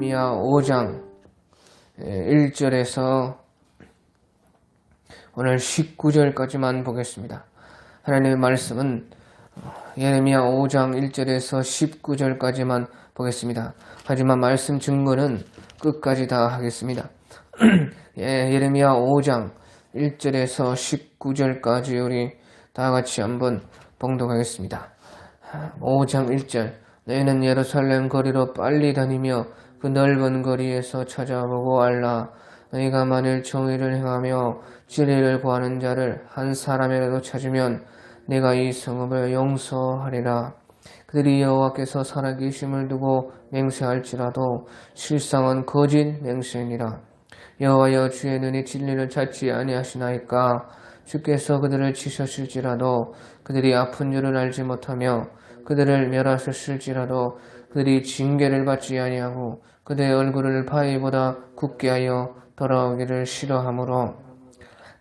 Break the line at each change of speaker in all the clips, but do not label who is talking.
예레미야 5장 1절에서 오늘 19절까지만 보겠습니다. 하나님의 말씀은 예레미야 5장 1절에서 19절까지만 보겠습니다. 하지만 말씀 증거는 끝까지 다 하겠습니다. 예레미야 5장 1절에서 19절까지 우리 다 같이 한번 봉독하겠습니다. 5장 1절 너희는 예루살렘 거리로 빨리 다니며 그 넓은 거리에서 찾아보고 알라. 너희가 만일 정의를 행하며 진리를 구하는 자를 한 사람이라도 찾으면 내가 이 성읍을 용서하리라. 그들이 여호와께서 살아계심을 두고 맹세할지라도 실상은 거짓 맹세니라. 여호와여 주의 눈이 진리를 찾지 아니하시나이까. 주께서 그들을 치셨을지라도 그들이 아픈 줄을 알지 못하며 그들을 멸하셨을지라도 그들이 징계를 받지 아니하고 그들의 얼굴을 바위보다 굳게 하여 돌아오기를 싫어하므로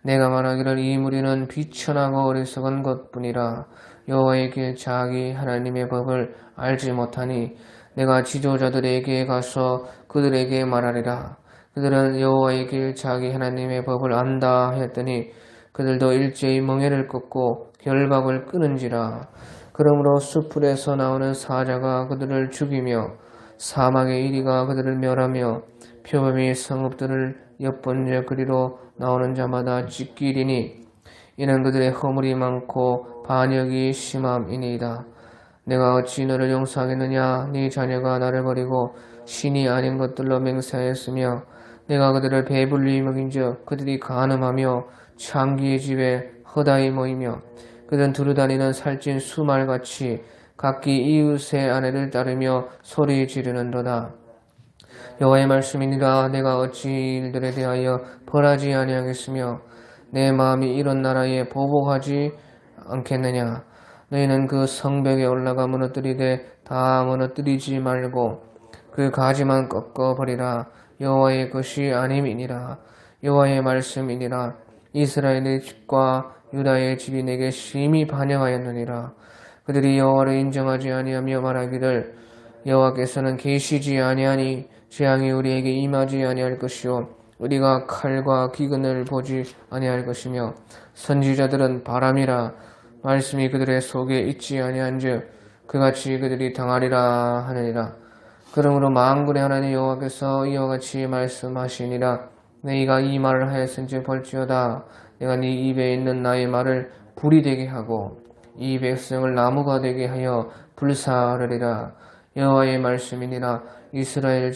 내가 말하기를 이 무리는 비천하고 어리석은 것뿐이라. 여호와의 길 자기 하나님의 법을 알지 못하니 내가 지도자들에게 가서 그들에게 말하리라. 그들은 여호와의 길 자기 하나님의 법을 안다 했더니 그들도 일제히 멍에를 꺾고 결박을 끊은지라. 그러므로 수풀에서 나오는 사자가 그들을 죽이며 사막의 이리가 그들을 멸하며 표범이 성읍들을 엿번째 그리로 나오는 자마다 찢기리니 이는 그들의 허물이 많고 반역이 심함이니이다. 내가 어찌 너를 용서하겠느냐. 네 자녀가 나를 버리고 신이 아닌 것들로 맹세하였으며 내가 그들을 배불리 먹인즉 그들이 간음하며 창기의 집에 허다히 모이며 그들은 두루다니는 살찐 수말같이 각기 이웃의 아내를 따르며 소리 지르는도다. 여호와의 말씀이니라. 내가 어찌 일들에 대하여 벌하지 아니하겠으며 내 마음이 이런 나라에 보복하지 않겠느냐. 너희는 그 성벽에 올라가 무너뜨리되 다 무너뜨리지 말고 그 가지만 꺾어버리라. 여호와의 것이 아님이니라. 여호와의 말씀이니라. 이스라엘의 집과 유다의 집이 내게 심히 반역하였느니라. 그들이 여호와를 인정하지 아니하며 말하기를 여호와께서는 계시지 아니하니 재앙이 우리에게 임하지 아니할 것이요 우리가 칼과 기근을 보지 아니할 것이며 선지자들은 바람이라. 말씀이 그들의 속에 있지 아니한즉 그같이 그들이 당하리라 하느니라. 그러므로 만군의 하나님 여호와께서 이와 같이 말씀하시니라. 너희가 이 말을 하였은지 볼지어다. 내가 네 입에 있는 나의 말을 불이 되게 하고 이 백성을 나무가 되게 하여 불사르리라. 여호와의 말씀이니라. 이스라엘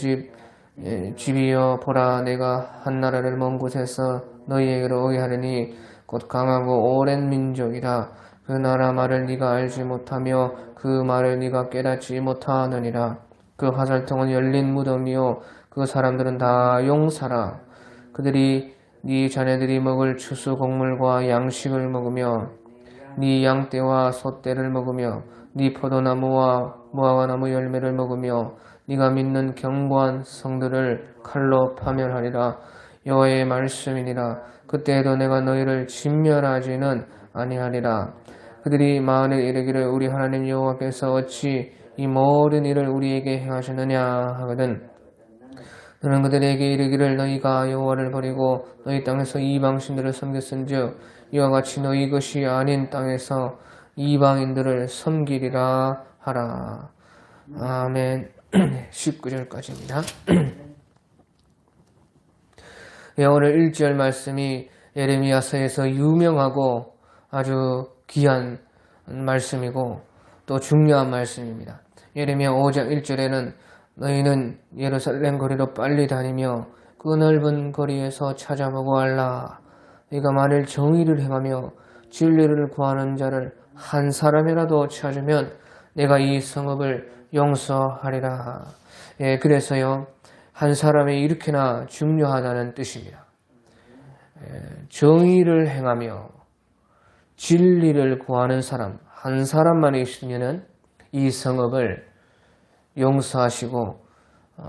집이여 보라. 내가 한 나라를 먼 곳에서 너희에게로 오게 하리니 곧 강하고 오랜 민족이라. 그 나라 말을 네가 알지 못하며 그 말을 네가 깨닫지 못하느니라. 그 화살통은 열린 무덤이요 그 사람들은 다 용사라. 그들이 네 자녀들이 먹을 추수 곡물과 양식을 먹으며 네 양떼와 소떼를 먹으며 네 포도나무와 무화과나무 열매를 먹으며 네가 믿는 견고한 성들을 칼로 파멸하리라. 여호와의 말씀이니라. 그때에도 내가 너희를 진멸하지는 아니하리라. 그들이 마흔에 이르기를 우리 하나님 여호와께서 어찌 이 모든 일을 우리에게 행하셨느냐 하거든. 너는 그들에게 이르기를 너희가 여호와를 버리고 너희 땅에서 이방신들을 섬겼은즉 이와 같이 너희 것이 아닌 땅에서 이방인들을 섬기리라 하라. 아멘. 19절까지입니다. 오늘 1절 말씀이 예레미야서에서 유명하고 아주 귀한 말씀이고 또 중요한 말씀입니다. 예레미야 5장 1절에는 너희는 예루살렘 거리로 빨리 다니며 그 넓은 거리에서 찾아보고 알라. 네가 만일 정의를 행하며 진리를 구하는 자를 한 사람이라도 찾으면 내가 이 성읍을 용서하리라. 그래서요 한 사람이 이렇게나 중요하다는 뜻입니다. 정의를 행하며 진리를 구하는 사람 한 사람만 있으면 이 성읍을 용서하시고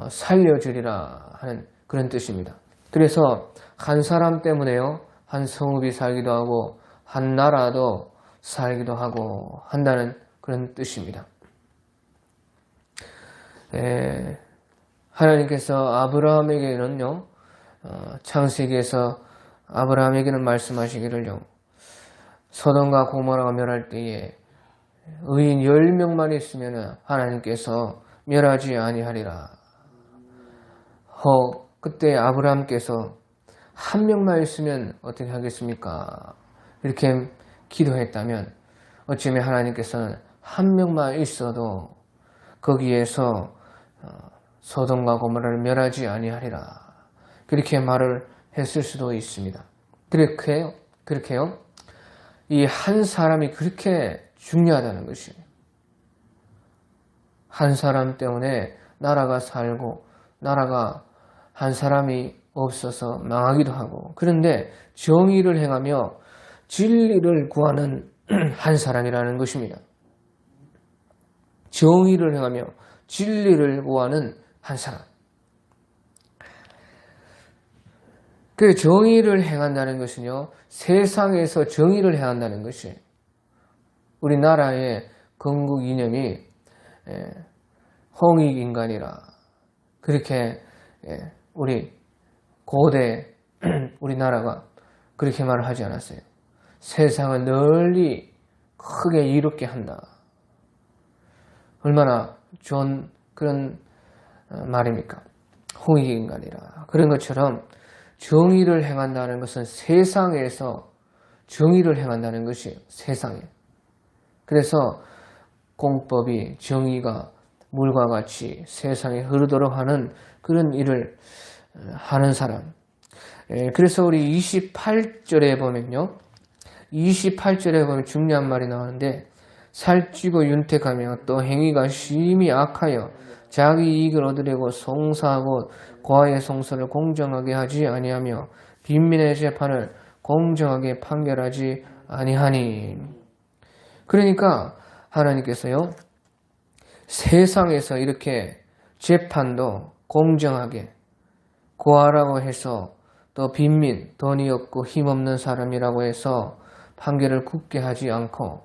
살려주리라 하는 그런 뜻입니다. 그래서 한 사람 때문에요 한 성읍이 살기도 하고 한 나라도 살기도 하고 한다는 그런 뜻입니다. 하나님께서 아브라함에게는요, 창세기에서 아브라함에게는 말씀하시기를요, 소돔과 고모라가 멸할 때에 의인 10명만 있으면 하나님께서 멸하지 아니하리라. 그때 아브라함께서 한 명만 있으면 어떻게 하겠습니까? 이렇게 기도했다면 어쩌면 하나님께서는 한 명만 있어도 거기에서 소돔과 고모라를 멸하지 아니하리라. 그렇게 말을 했을 수도 있습니다. 그렇게요. 이 한 사람이 그렇게 중요하다는 것이에요. 한 사람 때문에 나라가 살고 나라가 한 사람이 없어서 망하기도 하고, 그런데 정의를 행하며 진리를 구하는 한 사람이라는 것입니다. 정의를 행하며 진리를 구하는 한 사람. 그 정의를 행한다는 것은요, 세상에서 정의를 행한다는 것이에요. 우리나라의 건국 이념이 홍익인간이라 그렇게 우리 고대 우리나라가 그렇게 말을 하지 않았어요. 세상을 널리 크게 이롭게 한다. 얼마나 좋은 그런 말입니까? 홍익인간이라. 그런 것처럼 정의를 행한다는 것은 세상에서 정의를 행한다는 것이에요. 세상에. 그래서 공법이, 정의가 물과 같이 세상에 흐르도록 하는 그런 일을 하는 사람. 그래서 우리 28절에 보면요, 28절에 보면 중요한 말이 나오는데, 살찌고 윤택하며 또 행위가 심히 악하여 자기 이익을 얻으려고 송사하고 과의 송사를 공정하게 하지 아니하며 빈민의 재판을 공정하게 판결하지 아니하니. 그러니까 하나님께서요, 세상에서 이렇게 재판도 공정하게, 고아라고 해서 또 빈민, 돈이 없고 힘없는 사람이라고 해서 판결을 굳게 하지 않고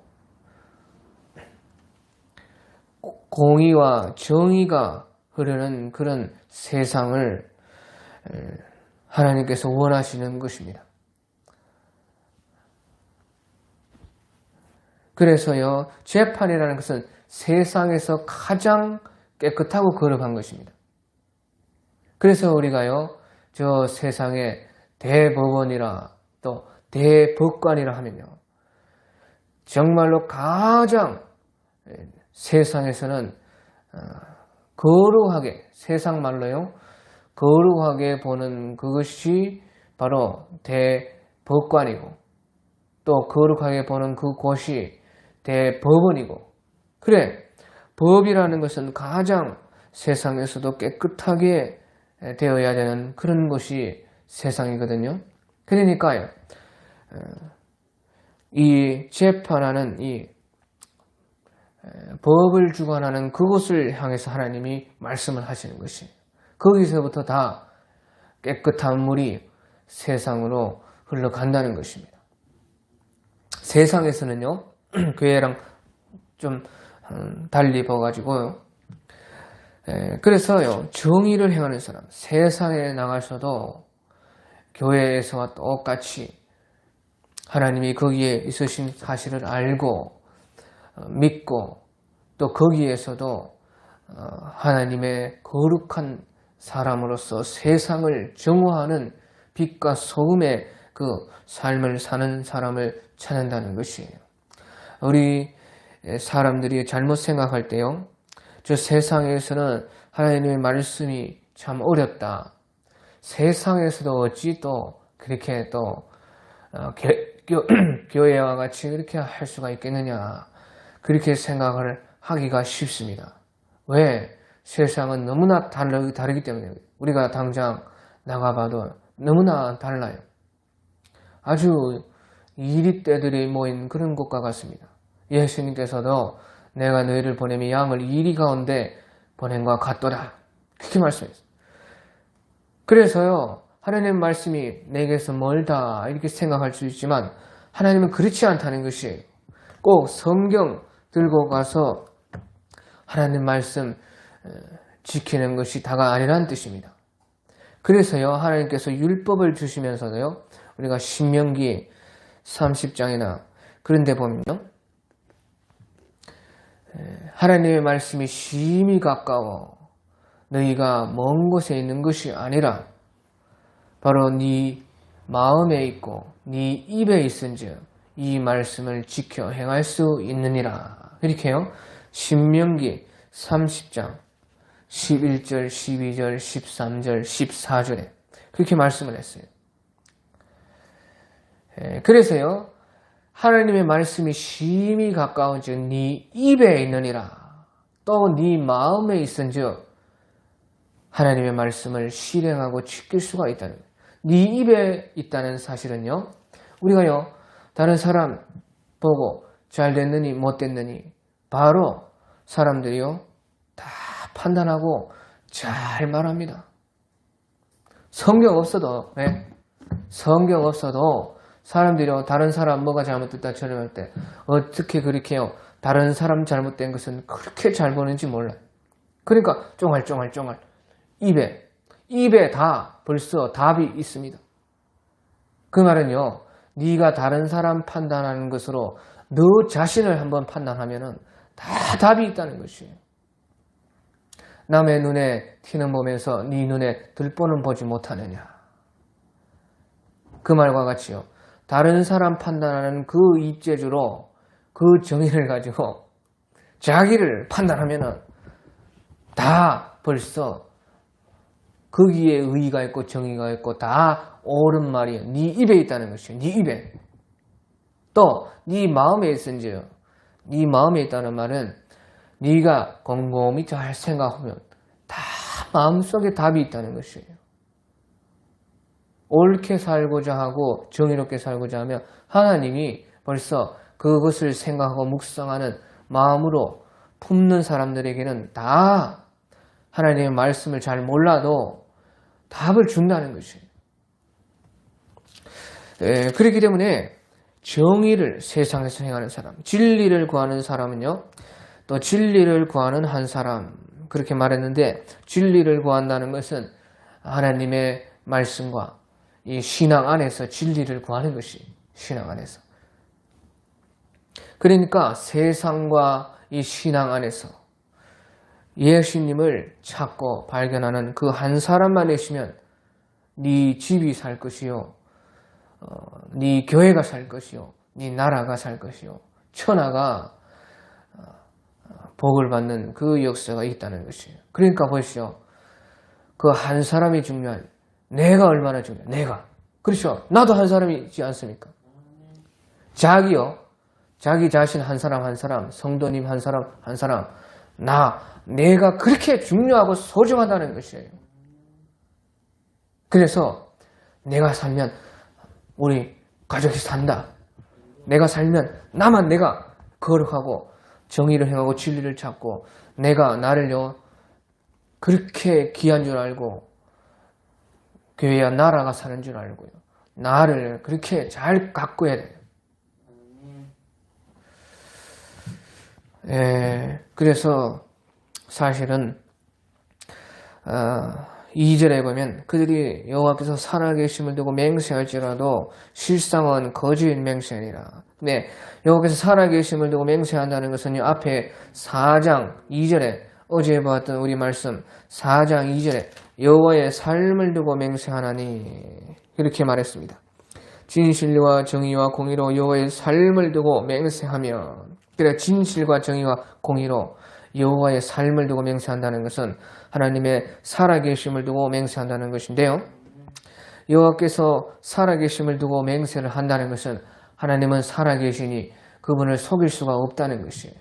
공의와 정의가 흐르는 그런 세상을 하나님께서 원하시는 것입니다. 그래서요, 재판이라는 것은 세상에서 가장 깨끗하고 거룩한 것입니다. 그래서 우리가요, 저 세상에 대법원이라 또 대법관이라 하면요, 정말로 가장 세상에서는 거룩하게, 세상 말로요, 거룩하게 보는 그것이 바로 대법관이고, 또 거룩하게 보는 그곳이 대법원이고, 그래, 법이라는 것은 가장 세상에서도 깨끗하게 되어야 되는 그런 것이 세상이거든요. 그러니까요, 이 재판하는 이 법을 주관하는 그곳을 향해서 하나님이 말씀을 하시는 것이, 거기서부터 다 깨끗한 물이 세상으로 흘러간다는 것입니다. 세상에서는요, 교회랑 좀 달리 봐가지고요, 그래서요, 정의를 행하는 사람, 세상에 나가서도 교회에서와 똑같이 하나님이 거기에 있으신 사실을 알고 믿고, 또 거기에서도 하나님의 거룩한 사람으로서 세상을 정화하는 빛과 소금의 그 삶을 사는 사람을 찾는다는 것이에요. 우리 사람들이 잘못 생각할 때요, 저 세상에서는 하나님의 말씀이 참 어렵다, 세상에서도 어찌 또 그렇게 또 교회와 같이 그렇게 할 수가 있겠느냐, 그렇게 생각을 하기가 쉽습니다. 왜? 세상은 너무나 다르기 때문에. 우리가 당장 나가봐도 너무나 달라요. 아주 이리떼들이 모인 그런 곳과 같습니다. 예수님께서도 내가 너희를 보내면 양을 이리 가운데 보낸 것과 같도다, 그렇게 말씀했어요. 그래서요, 하나님의 말씀이 내게서 멀다 이렇게 생각할 수 있지만 하나님은 그렇지 않다는 것이에요. 꼭 성경 들고 가서 하나님 말씀 지키는 것이 다가 아니라는 뜻입니다. 그래서요, 하나님께서 율법을 주시면서도요, 우리가 신명기 30장이나 그런 데 보면요, 하나님의 말씀이 심히 가까워 너희가 먼 곳에 있는 것이 아니라 바로 네 마음에 있고 네 입에 있은즉 이 말씀을 지켜 행할 수 있느니라. 이렇게요, 신명기 30장 11절, 12절, 13절, 14절에 그렇게 말씀을 했어요. 그래서요, 하나님의 말씀이 심히 가까운즉 네 입에 있느니라. 또 네 마음에 있은즉 하나님의 말씀을 실행하고 지킬 수가 있다는 거예요. 네 입에 있다는 사실은요, 우리가요, 다른 사람 보고 잘 됐느니 못 됐느니 바로 사람들이요 다 판단하고 잘 말합니다. 성경 없어도 성경 없어도 사람들이요 다른 사람 뭐가 잘못됐다 전할 때 어떻게 그렇게요 다른 사람 잘못된 것은 그렇게 잘 보는지 몰라요. 그러니까 쫑알쫑알 입에 다 벌써 답이 있습니다. 그 말은요, 네가 다른 사람 판단하는 것으로 너 자신을 한번 판단하면은 다 답이 있다는 것이에요. 남의 눈에 티는 보면서 네 눈에 들보는 보지 못하느냐. 그 말과 같이요, 다른 사람 판단하는 그 입재주로 그 정의를 가지고 자기를 판단하면은 다 벌써 거기에 의의가 있고 정의가 있고 다 옳은 말이에요. 네 입에 있다는 것이에요. 네 입에. 또 네 마음에 있은지요. 네 마음에 있다는 말은 네가 곰곰이 잘 생각하면 다 마음속에 답이 있다는 것이에요. 옳게 살고자 하고 정의롭게 살고자 하면 하나님이 벌써 그것을 생각하고 묵상하는 마음으로 품는 사람들에게는 다 하나님의 말씀을 잘 몰라도 답을 준다는 것이에요. 그렇기 때문에 정의를 세상에서 행하는 사람, 진리를 구하는 사람은요, 또 진리를 구하는 한 사람, 그렇게 말했는데, 진리를 구한다는 것은 하나님의 말씀과 이 신앙 안에서 진리를 구하는 것이 신앙 안에서. 그러니까 세상과 이 신앙 안에서 예수님을 찾고 발견하는 그 한 사람만 계시면 네 집이 살 것이요, 네 교회가 살 것이요, 네 나라가 살 것이요, 천하가 복을 받는 그 역사가 있다는 것이에요. 그러니까 보시오, 그 한 사람이 중요한, 내가 얼마나 중요해. 내가. 그렇죠. 나도 한 사람이지 않습니까? 자기요, 자기 자신 한 사람 한 사람, 성도님 한 사람 한 사람, 내가 그렇게 중요하고 소중하다는 것이에요. 그래서 내가 살면 우리 가족이 산다. 내가 살면 내가 거룩하고 정의를 행하고 진리를 찾고 내가 나를요 그렇게 귀한 줄 알고 교회야 나라가 사는 줄 알고요. 나를 그렇게 잘 가꾸어야 돼요. 그래서 사실은 2절에 보면 그들이 여호와께서 살아계심을 두고 맹세할지라도 실상은 거짓 맹세하니라. 네, 여호와께서 살아계심을 두고 맹세한다는 것은 앞에 4장 2절에 어제 봤던 우리 말씀 4장 2절에 여호와의 삶을 두고 맹세하나니 이렇게 말했습니다. 진실과 정의와 공의로 여호와의 삶을 두고 맹세하면, 그래 진실과 정의와 공의로 여호와의 삶을 두고 맹세한다는 것은 하나님의 살아계심을 두고 맹세한다는 것인데요. 여호와께서 살아계심을 두고 맹세를 한다는 것은 하나님은 살아계시니 그분을 속일 수가 없다는 것이에요.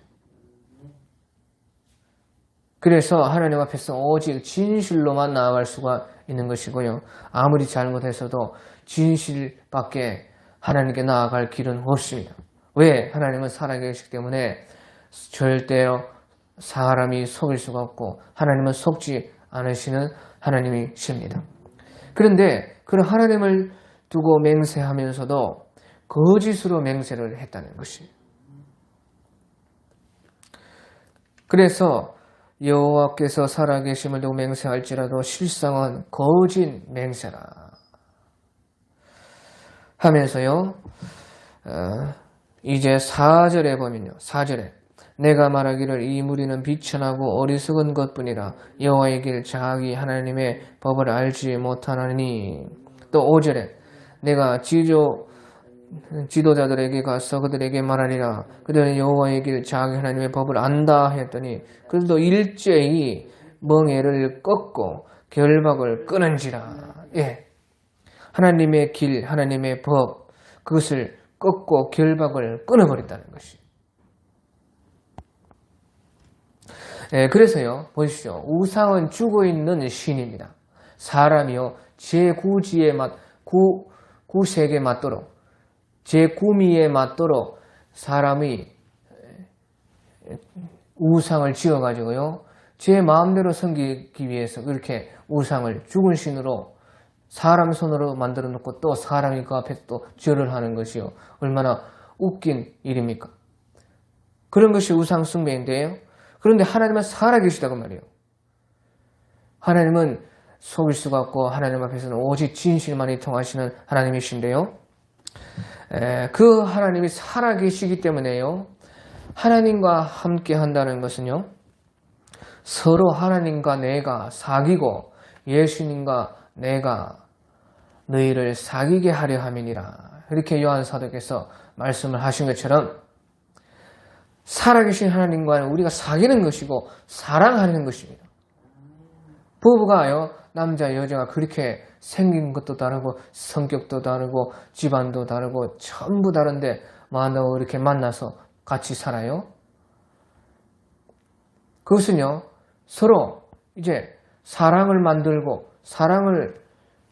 그래서 하나님 앞에서 오직 진실로만 나아갈 수가 있는 것이고요. 아무리 잘못해서도 진실밖에 하나님께 나아갈 길은 없습니다. 왜? 하나님은 살아계시기 때문에 절대로 사람이 속일 수가 없고 하나님은 속지 않으시는 하나님이십니다. 그런데 그런 하나님을 두고 맹세하면서도 거짓으로 맹세를 했다는 것이에요. 그래서 여호와께서 살아계심을 두고 맹세할지라도 실상은 거짓 맹세라 하면서요. 이제 4절에 보면요. 4절에 내가 말하기를 이 무리는 비천하고 어리석은 것뿐이라 여호와의 길 자기 하나님의 법을 알지 못하나니. 또 5절에 내가 지도자들에게 가서 그들에게 말하리라 그들은 여호와의 길 자기 하나님의 법을 안다 했더니 그들도 일제히 멍에를 꺾고 결박을 끊은지라. 예. 하나님의 길, 하나님의 법, 그것을 꺾고 결박을 끊어버렸다는 것이. 예, 그래서요, 보십시오. 우상은 죽어있는 신입니다. 사람이요, 제9지에 구색에 맞도록, 제9미에 맞도록 사람이 우상을 지어가지고요, 제 마음대로 섬기기 위해서 그렇게 우상을 죽은 신으로 사람 손으로 만들어 놓고 또 사람이 그 앞에 또 절을 하는 것이요. 얼마나 웃긴 일입니까? 그런 것이 우상 숭배인데요. 그런데 하나님은 살아계시다고 말이에요. 하나님은 속일 수가 없고 하나님 앞에서는 오직 진실만이 통하시는 하나님이신데요. 그 하나님이 살아계시기 때문에요. 하나님과 함께 한다는 것은요. 서로 하나님과 내가 사귀고 예수님과 내가 너희를 사귀게 하려 함이니라. 이렇게 요한 사도께서 말씀을 하신 것처럼 살아계신 하나님과는 우리가 사귀는 것이고 사랑하는 것입니다. 부부가요, 남자 여자가 그렇게 생긴 것도 다르고 성격도 다르고 집안도 다르고 전부 다른데 만나고 이렇게 만나서 같이 살아요. 그것은요, 서로 이제 사랑을 만들고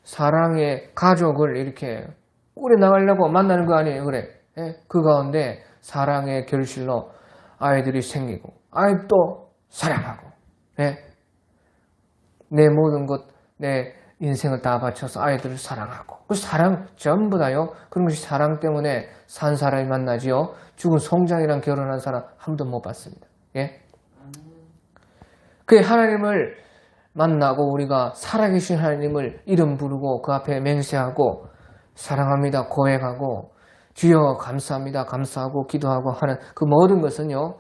사랑의 가족을 이렇게 꾸려나가려고 만나는 거 아니에요. 그래. 예? 그 가운데 사랑의 결실로 아이들이 생기고 아이도 사랑하고, 예? 내 모든 것, 내 인생을 다 바쳐서 아이들을 사랑하고, 그 사랑 전부 다요. 그런 것이 사랑 때문에 산 사람이 만나지요. 죽은 송장이랑 결혼한 사람 한 번도 못 봤습니다. 예? 그 하나님을 만나고 우리가 살아계신 하나님을 이름 부르고 그 앞에 맹세하고 사랑합니다 고백하고 주여 감사합니다 감사하고 기도하고 하는 그 모든 것은요.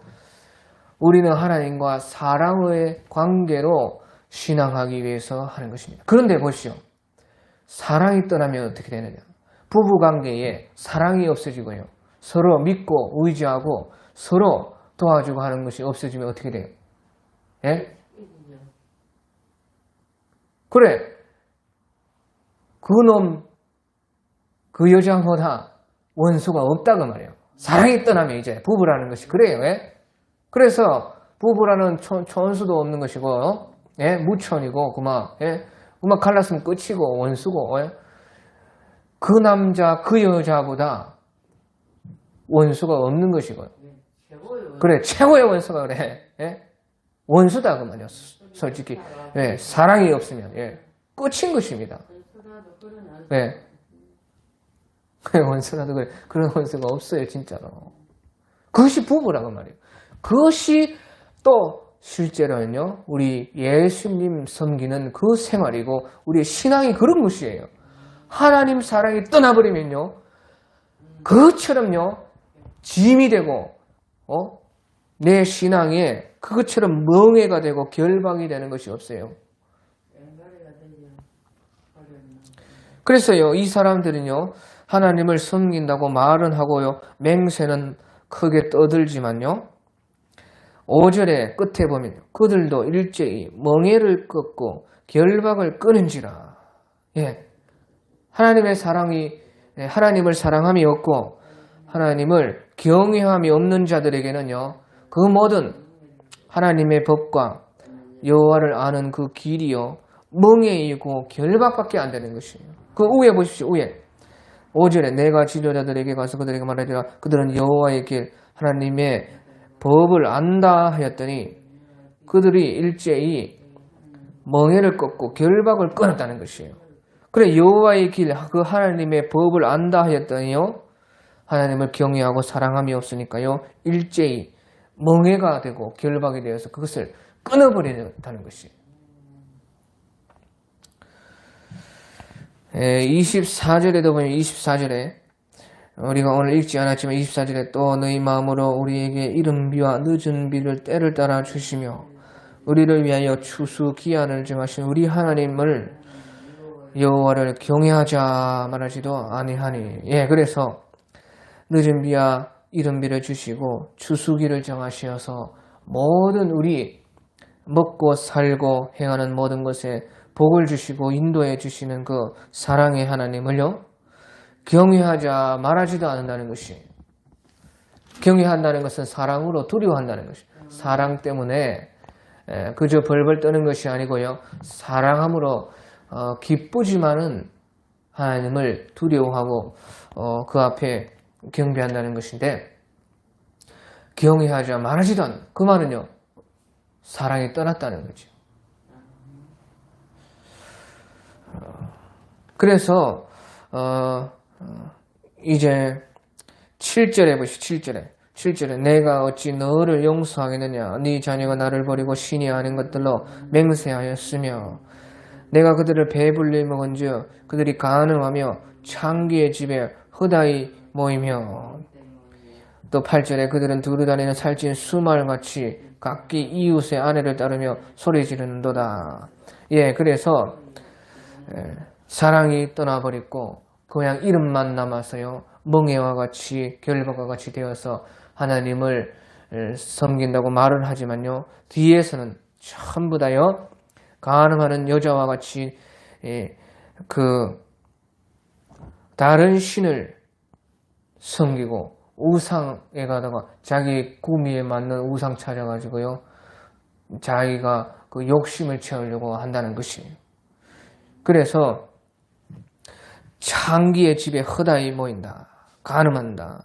우리는 하나님과 사랑의 관계로 신앙하기 위해서 하는 것입니다. 그런데 보시오. 사랑이 떠나면 어떻게 되느냐. 부부관계에 사랑이 없어지고요. 서로 믿고 의지하고 서로 도와주고 하는 것이 없어지면 어떻게 돼요? 예? 그래. 그놈, 그 여자보다 원수가 없다고 말이에요. 사랑이 떠나면 이제 부부라는 것이 그래요. 예? 그래서 부부라는 촌수도 없는 것이고, 예? 무촌이고, 그만, 예? 그만 갈랐으면 끝이고, 원수고, 예? 그 남자, 그 여자보다 원수가 없는 것이고요. 그래, 최고의 원수가 그래. 예? 원수다, 그 말이야. 솔직히. 예, 사랑이 없으면, 예, 끝인 것입니다. 예. 원수라도 그래. 그런 원수가 없어요, 진짜로. 그것이 부부라고 말이에요. 그것이 또 실제로는요, 우리 예수님 섬기는 그 생활이고, 우리의 신앙이 그런 것이에요. 하나님 사랑이 떠나버리면요, 그것처럼요, 짐이 되고, 내 신앙에 그것처럼 멍해가 되고 결박이 되는 것이 없어요. 그래서요, 이 사람들은요, 하나님을 섬긴다고 말은 하고요, 맹세는 크게 떠들지만요, 5절의 끝에 보면 그들도 일제히 멍에를 꺾고 결박을 끊은지라. 예, 하나님의 사랑이, 하나님을 사랑함이 없고 하나님을 경외함이 없는 자들에게는요, 그 모든 하나님의 법과 여호와를 아는 그 길이요, 멍에이고 결박밖에 안 되는 것이에요. 그 위에 보십시오. 위에 5절에 내가 지도자들에게 가서 그들에게 말하리라 그들은 여호와의 길 하나님의 법을 안다 하였더니 그들이 일제히 멍에를 꺾고 결박을 끊었다는 것이에요. 그래, 여호와의 길, 그 하나님의 법을 안다 하였더니요, 하나님을 경외하고 사랑함이 없으니까요, 일제히 멍해가 되고 결박이 되어서 그것을 끊어버린다는 것이. 24절에도 보면 24절에 우리가 오늘 읽지 않았지만 24절에 또 너희 마음으로 우리에게 이른 비와 늦은 비를 때를 따라 주시며 우리를 위하여 추수 기한을 정하신 우리 하나님을 여호와를 경외하자 말하지도 아니하니. 그래서 늦은 비와 이른 비를 주시고 추수기를 정하시어서 모든 우리 먹고 살고 행하는 모든 것에 복을 주시고 인도해 주시는 그 사랑의 하나님을요 경외하자 말하지도 않는다는 것이. 경외한다는 것은 사랑으로 두려워한다는 것이. 사랑 때문에 그저 벌벌 떠는 것이 아니고요, 사랑함으로 기쁘지만은 하나님을 두려워하고 그 앞에 경배한다는 것인데, 경외하자 말하지도 않는 그 말은요 사랑이 떠났다는 거죠. 그래서 이제 7절에 보시죠. 7절에 내가 어찌 너를 용서하겠느냐, 네 자녀가 나를 버리고 신이 아닌 것들로 맹세하였으며 내가 그들을 배불리 먹은즉 그들이 간음하며 창기의 집에 허다히 모이며. 또 8절에 그들은 두루 다니는 살찐 수말같이 각기 이웃의 아내를 따르며 소리 지르는도다. 그래서 사랑이 떠나버렸고 그냥 이름만 남아서요 멍에와 같이 결박과 같이 되어서 하나님을 섬긴다고 말을 하지만요 뒤에서는 전부 다요 간음하는 여자와 같이 그 다른 신을 섬기고 우상에 가다가 자기 구미에 맞는 우상 찾아가지고요 자기가 그 욕심을 채우려고 한다는 것이에요. 그래서 창기의 집에 허다히 모인다, 간음한다.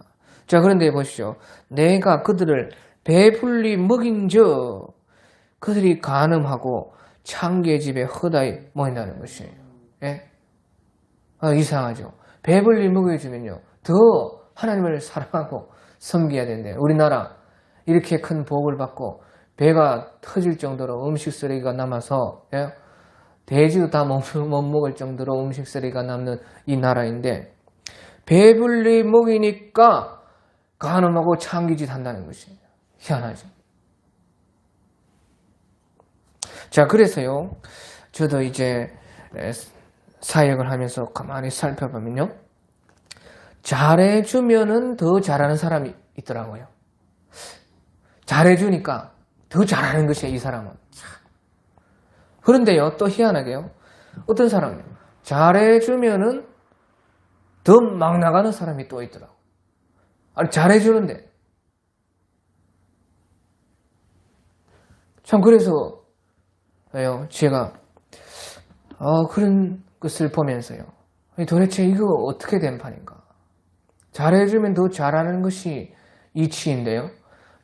자, 그런데 보시죠. 내가 그들을 배불리 먹인즉 그들이 간음하고 창기의 집에 허다히 모인다는 것이에요. 이상하죠. 배불리 먹여주면요 더 하나님을 사랑하고 섬겨야 된대요. 우리나라 이렇게 큰 복을 받고 배가 터질 정도로 음식 쓰레기가 남아서 돼지도 다 못 먹을 정도로 음식 쓰레기가 남는 이 나라인데 배불리 먹이니까 간음하고 창기짓 한다는 것이 희한하죠. 자, 그래서요 저도 이제 사역을 하면서 가만히 살펴보면요 잘해주면은 더 잘하는 사람이 있더라고요. 잘해주니까 더 잘하는 것이에요 이 사람은. 그런데요 또 희한하게요 어떤 사람은요 잘해주면은 더 막 나가는 사람이 또 있더라고. 아니 잘해주는데 참. 그래서 제가 그런 것을 보면서요 도대체 이거 어떻게 된 판인가. 잘해주면 더 잘하는 것이 이치인데요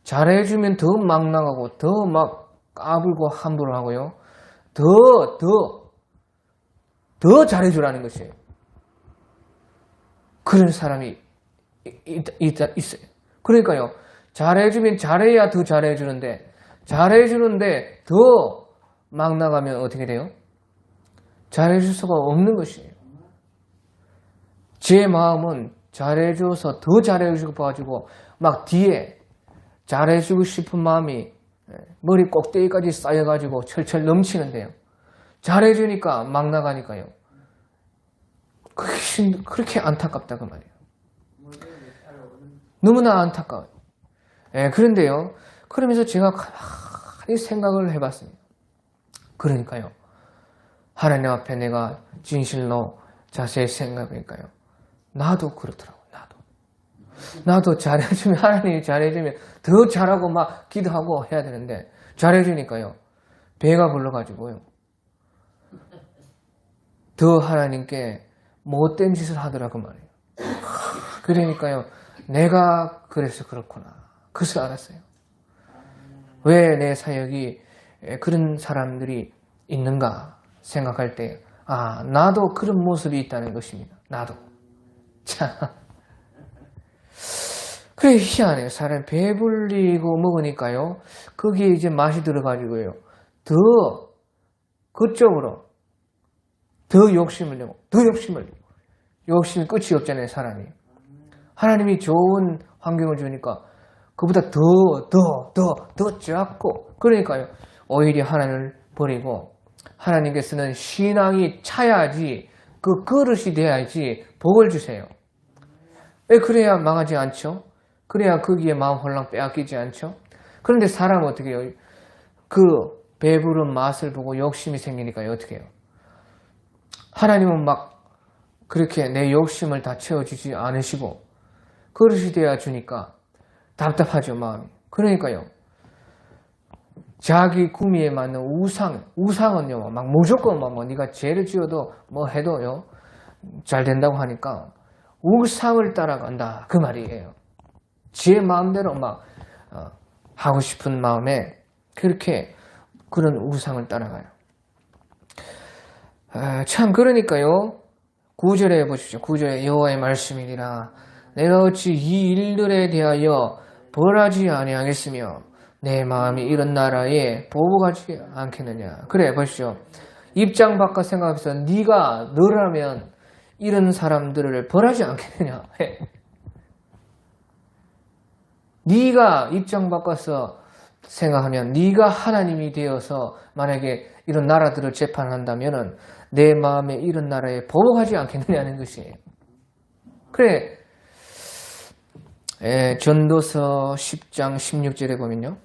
잘해주면 더 막 나가고 더 막 까불고 함부로 하고요 더 잘해주라는 것이에요. 그런 사람이 있어요. 그러니까요 잘해주면 잘해야 더 잘해주는데 잘해주는데 더 막 나가면 어떻게 돼요? 잘해줄 수가 없는 것이에요. 제 마음은 잘해줘서 더 잘해주고 봐가지고 막 뒤에 잘해주고 싶은 마음이 머리 꼭대기까지 쌓여가지고 철철 넘치는데요 잘해주니까 막 나가니까요 그렇게 안타깝다 그 말이에요. 너무나 안타까워요. 그런데요 그러면서 제가 가만히 생각을 해봤습니다. 그러니까요 하나님 앞에 내가 진실로 자세히 생각하니까요 나도 그렇더라고요. 나도 잘해주면 하나님이 잘해주면 더 잘하고 막 기도하고 해야 되는데 잘해주니까요 배가 불러가지고요 더 하나님께 못된 짓을 하더라고 말이에요. 그러니까요 내가 그래서 그렇구나 그것을 알았어요. 왜 내 사역이 그런 사람들이 있는가 생각할 때 나도 그런 모습이 있다는 것입니다. 나도 참 그래, 희한해요. 사람이 배불리고 먹으니까요. 거기에 이제 맛이 들어가지고요. 더 그쪽으로 더 욕심을 내고, 욕심이 끝이 없잖아요, 사람이. 하나님이 좋은 환경을 주니까 그보다 더 작고, 그러니까요. 오히려 하나님을 버리고, 하나님께서는 신앙이 차야지, 그 그릇이 돼야지 복을 주세요. 왜 그래야 망하지 않죠? 그래야 거기에 마음 홀랑 빼앗기지 않죠? 그런데 사람은 어떻게 해요? 그 배부른 맛을 보고 욕심이 생기니까 어떻게 해요? 하나님은 막 그렇게 내 욕심을 다 채워주지 않으시고 그릇이 되어 주니까 답답하죠, 마음이. 그러니까요. 자기 구미에 맞는 우상은요, 막 무조건 뭐 네가 죄를 지어도 뭐 해도요, 잘 된다고 하니까 우상을 따라간다, 그 말이에요. 제 마음대로 막 하고 싶은 마음에 그렇게 그런 우상을 따라가요. 참 그러니까요. 9절에 보십시오. 9절에 여호와의 말씀이니라. 내가 어찌 이 일들에 대하여 벌하지 아니하겠으며 내 마음이 이런 나라에 보복하지 않겠느냐. 그래 보십시오. 입장 바꿔 생각해서 네가 너라면 이런 사람들을 벌하지 않겠느냐. 네가 입장 바꿔서 생각하면 네가 하나님이 되어서 만약에 이런 나라들을 재판한다면 내 마음에 이런 나라에 보복하지 않겠느냐는 것이에요. 그래, 전도서 10장 16절에 보면요.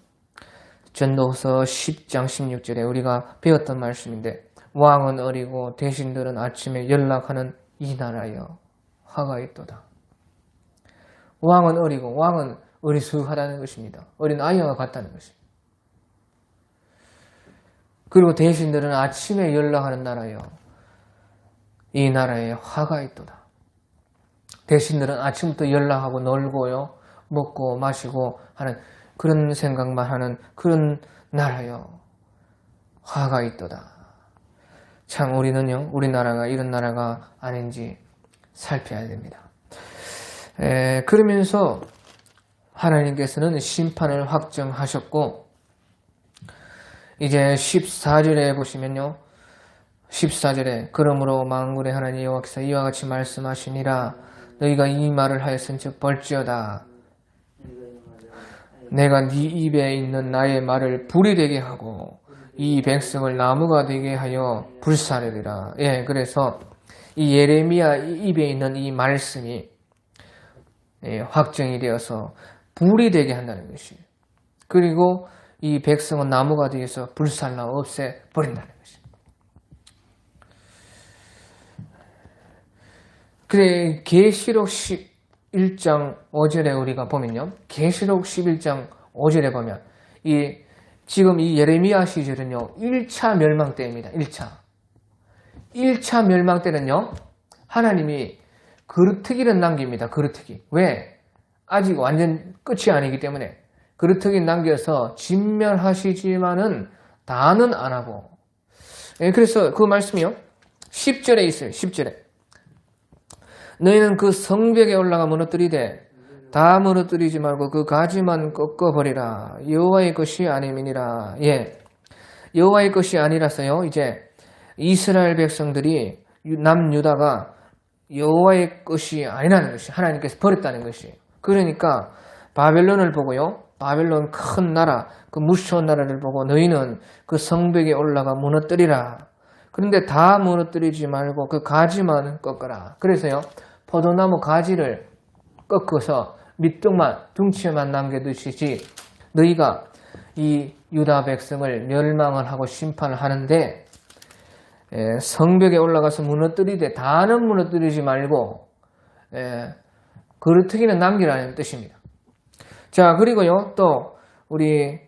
전도서 10장 16절에 우리가 배웠던 말씀인데 왕은 어리고 대신들은 아침에 연락하는 이 나라여 화가 있도다. 왕은 어리고 왕은 어리숙하다는 것입니다. 어린 아이와 같다는 것입니다. 그리고 대신들은 아침에 연락하는 나라여 이 나라에 화가 있도다. 대신들은 아침부터 연락하고 놀고요, 먹고 마시고 하는 그런 생각만 하는 그런 나라여 화가 있도다. 참 우리는요, 우리나라가 이런 나라가 아닌지 살펴야 됩니다. 그러면서 하나님께서는 심판을 확정하셨고 이제 14절에 보시면요. 14절에 그러므로 만군의 하나님 여호와께서 이와 같이 말씀하시니라 너희가 이 말을 하였은즉 벌지어다 내가 네 입에 있는 나의 말을 불이 되게 하고 이 백성을 나무가 되게 하여 불사르리라. 그래서 이 예레미야 입에 있는 이 말씀이 확정이 되어서 불이 되게 한다는 것이에요. 그리고 이 백성은 나무가 되어서 불살라 없애버린다는 것입니다. 그래, 계시록 11장 5절에 우리가 보면요. 계시록 11장 5절에 보면 지금 이 예레미야 시절은요. 1차 멸망 때입니다. 1차 멸망 때는요. 하나님이 그루터기를 남깁니다. 그루터기. 왜? 아직 완전 끝이 아니기 때문에 그루터기 남겨서 진멸하시지만은 다는 안 하고. 그래서 그 말씀이요. 10절에 있어요. 10절에. 너희는 그 성벽에 올라가 무너뜨리되 다 무너뜨리지 말고 그 가지만 꺾어버리라. 여호와의 것이 아님이니라. 여호와의 것이 아니라서요. 이제 이스라엘 백성들이 남유다가 여호와의 것이 아니라는 것이 하나님께서 버렸다는 것이에요. 그러니까 바벨론을 보고요. 바벨론 큰 나라, 그 무서운 나라를 보고 너희는 그 성벽에 올라가 무너뜨리라. 그런데 다 무너뜨리지 말고 그 가지만 꺾어라. 그래서요. 포도나무 가지를 꺾어서 밑둥만, 둥치만 남겨두시지 너희가 이 유다 백성을 멸망을 하고 심판을 하는데 성벽에 올라가서 무너뜨리되 다는 무너뜨리지 말고 그루터기는 남기라는 뜻입니다. 자, 그리고요, 또, 우리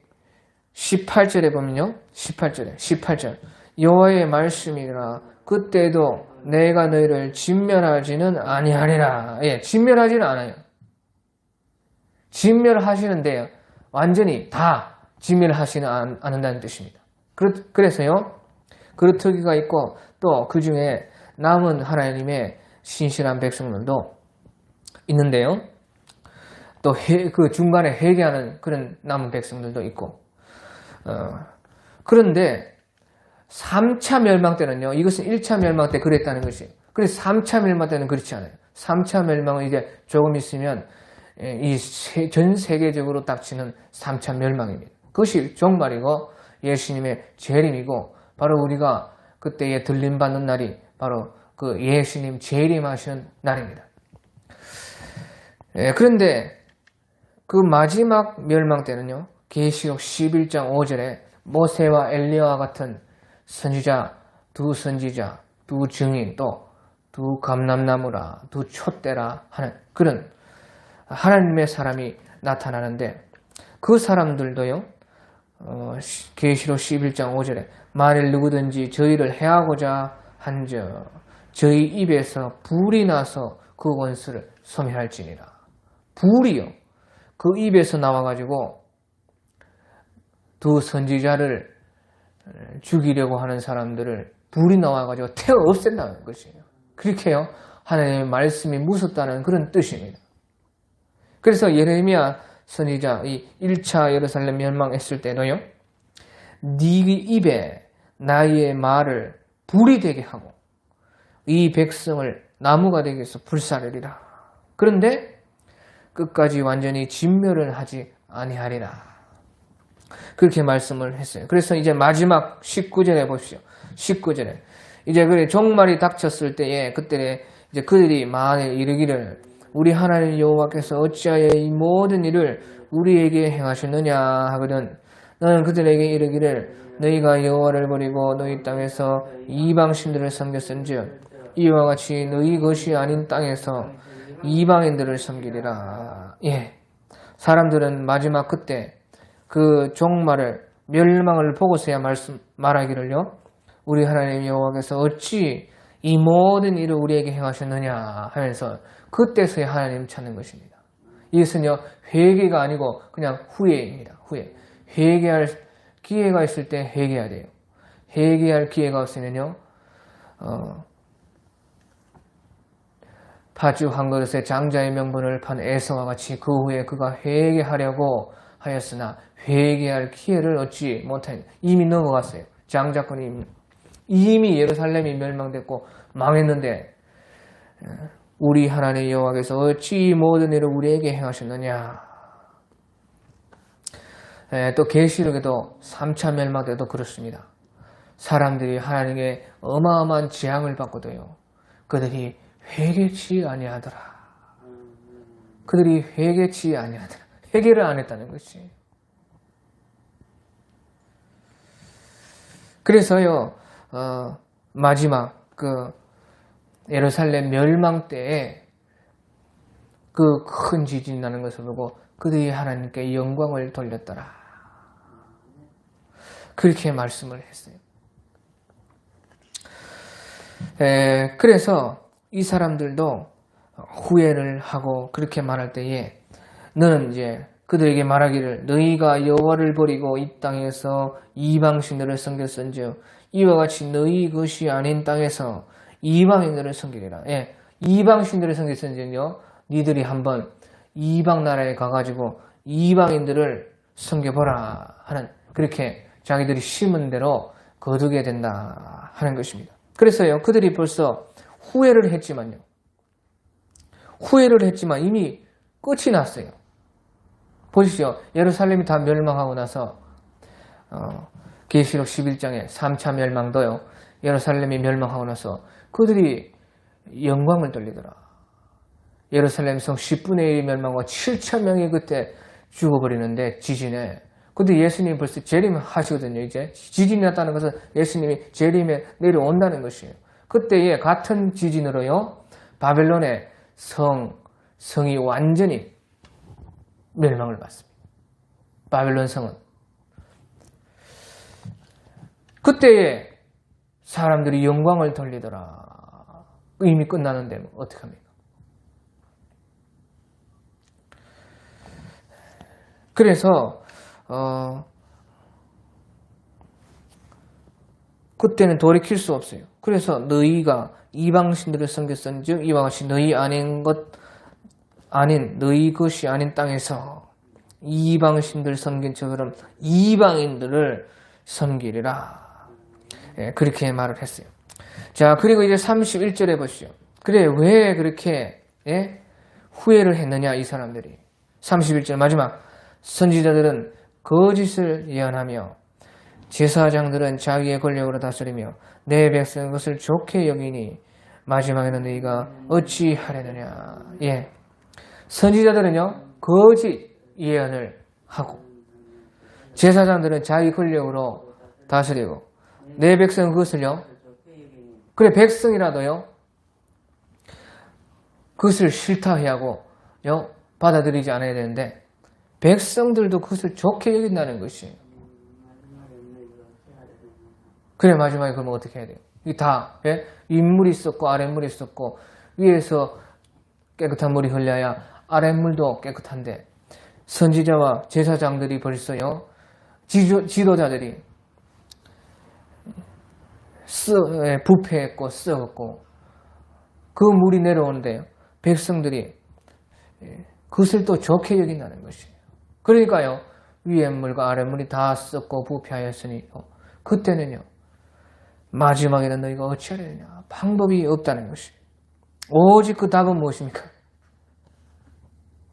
18절에 보면요, 18절. 여호와의 말씀이라 그때도 내가 너희를 진멸하지는 아니하리라. 진멸하지는 않아요. 진멸하시는데 완전히 다 진멸하지는 않는다는 뜻입니다. 그래서요, 그루터기가 있고 또 그 중에 남은 하나님의 신실한 백성들도 있는데요. 또 그 중간에 회개하는 그런 남은 백성들도 있고. 그런데 3차 멸망 때는요, 이것은 1차 멸망 때 그랬다는 것이에요. 그래서 3차 멸망 때는 그렇지 않아요. 3차 멸망은 이제 조금 있으면 전 세계적으로 닥치는 3차 멸망입니다. 그것이 종말이고 예수님의 재림이고, 바로 우리가 그때에 들림받는 날이 바로 그 예수님 재림하시는 날입니다. 그런데 그 마지막 멸망 때는요, 계시록 11장 5절에 모세와 엘리야와 같은 선지자, 두 선지자, 두 증인, 또 두 감람나무라, 두 촛대라 하는 그런 하나님의 사람이 나타나는데, 그 사람들도요, 계시록 11장 5절에 만일 누구든지 저희를 해하고자 한즉 저희 입에서 불이 나서 그 원수를 소멸할지니라. 불이요, 그 입에서 나와가지고 두 선지자를 죽이려고 하는 사람들을 불이 나와가지고 태워 없앤다는 것이에요. 그렇게요, 하나님의 말씀이 무섭다는 그런 뜻입니다. 그래서 예레미야 선지자 이 1차 예루살렘 멸망했을 때도요, 네 입에 나의 말을 불이 되게 하고 이 백성을 나무가 되게 해서 불사르리라. 그런데 끝까지 완전히 진멸을 하지 아니하리라. 그렇게 말씀을 했어요. 그래서 이제 마지막 19절에 보십시오. 19절에 이제 그래 종말이 닥쳤을 때에 그때 이제 그들이 만일 이르기를 우리 하나님 여호와께서 어찌하여 이 모든 일을 우리에게 행하셨느냐 하거든. 너는 그들에게 이르기를 너희가 여호와를 버리고 너희 땅에서 이방신들을 섬겼은즉 이와 같이 너희 것이 아닌 땅에서 이방인들을 섬기리라. 예, 사람들은 마지막 그때 그 종말을 멸망을 보고서야 말하기를요, 우리 하나님 여호와께서 어찌 이 모든 일을 우리에게 행하셨느냐 하면서 그때서야 하나님 찾는 것입니다. 이것은요, 회개가 아니고 그냥 후회입니다. 후회. 회개할 기회가 있을 때 회개해야 돼요. 회개할 기회가 없으면요, 팥죽 한 그릇에 장자의 명분을 판 에서와 같이 그 후에 그가 회개하려고 하였으나 회개할 기회를 얻지 못한, 이미 넘어갔어요. 장자권이 이미 예루살렘이 멸망됐고 망했는데 우리 하나님 여호와께서 어찌 모든 일을 우리에게 행하셨느냐. 또 계시록에도 3차 멸망 때도 그렇습니다. 사람들이 하나님의 어마어마한 재앙을 받고도요, 그들이 회개치 아니하더라. 그들이 회개치 아니하더라. 회개를 안 했다는 것이. 그래서요, 마지막 그 예루살렘 멸망 때에 그 큰 지진이 나는 것을 보고 그들이 하나님께 영광을 돌렸더라. 그렇게 말씀을 했어요. 그래서 이 사람들도 후회를 하고 그렇게 말할 때에 너는 이제 그들에게 말하기를 너희가 여호와를 버리고 이 땅에서 이방신들을 섬겼은즉 이와 같이 너희 것이 아닌 땅에서 이방인들을 섬기리라. 예, 이방신들을 섬겼은즉요, 니들이 한번 이방 나라에 가가지고 이방인들을 섬겨보라 하는, 그렇게 자기들이 심은 대로 거두게 된다 하는 것입니다. 그래서요, 그들이 벌써 후회를 했지만 이미 끝이 났어요. 보십시오. 예루살렘이 다 멸망하고 나서 계시록 11장에 3차 멸망도요, 예루살렘이 멸망하고 나서 그들이 영광을 돌리더라. 예루살렘 성 10분의 1이 멸망하고 7천 명이 그때 죽어버리는데 지진에. 근데 예수님이 벌써 재림하시거든요. 이제 지진이 났다는 것은 예수님이 재림에 내려온다는 것이에요. 그때에 같은 지진으로요, 바벨론의 성이 완전히 멸망을 받습니다. 바벨론 성은. 그때에 사람들이 영광을 돌리더라. 이미 끝나는데 어떡합니까? 그래서 그때는 돌이킬 수 없어요. 그래서 너희가 이방신들을 섬겼은즉 이와 같이 너희 아닌 것 아닌 너희 것이 아닌 땅에서 이방신들 섬긴 처럼 이방인들을 섬기리라. 예, 그렇게 말을 했어요. 자, 그리고 이제 31절에 보시죠. 그래, 왜 그렇게 후회를 했느냐, 이 사람들이. 31절 마지막. 선지자들은 거짓을 예언하며 제사장들은 자기의 권력으로 다스리며 내 백성은 그것을 좋게 여기니 마지막에는 너희가 어찌하려느냐. 예. 선지자들은요, 거짓 예언을 하고 제사장들은 자기 권력으로 다스리고 내 백성은 그것을요, 그래, 백성이라도요, 그것을 싫다 해하고 받아들이지 않아야 되는데 백성들도 그것을 좋게 여긴다는 것이에요. 그래, 마지막에 그러면 어떻게 해야 돼요? 이 다 윗물이 있었고 아랫물이 있었고 위에서 깨끗한 물이 흘려야 아랫물도 깨끗한데 선지자와 제사장들이 벌써요, 지도자들이 부패했고 썩었고 그 물이 내려오는데요, 백성들이 그것을 또 좋게 여긴다는 것이에요. 그러니까요, 위에 물과 아래 물이 다 썩고 부패하였으니 그때는요, 마지막에는 너희가 어찌하려느냐. 방법이 없다는 것이에요. 오직 그 답은 무엇입니까?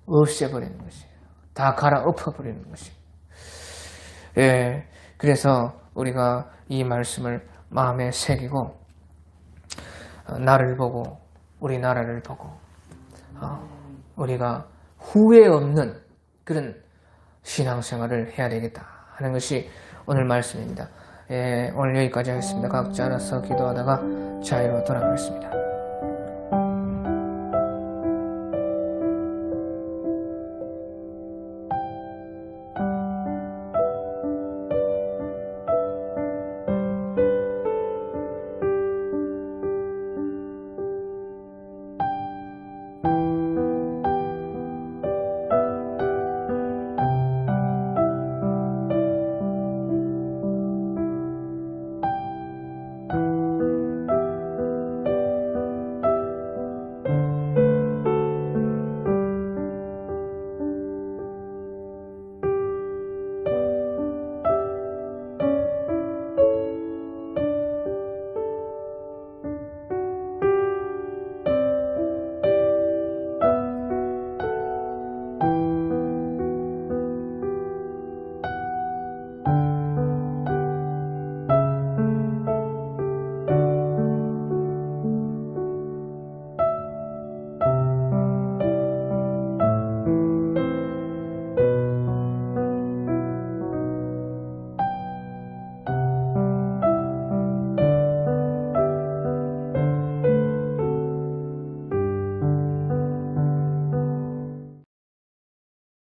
없애버리는 것이에요. 다 갈아엎어버리는 것이에요. 예, 그래서 우리가 이 말씀을 마음에 새기고 나를 보고 우리 나라를 보고 우리가 후회 없는 그런 신앙생활을 해야 되겠다 하는 것이 오늘 말씀입니다. 예, 오늘 여기까지 하겠습니다. 각자 알아서 기도하다가 자유로 돌아가겠습니다.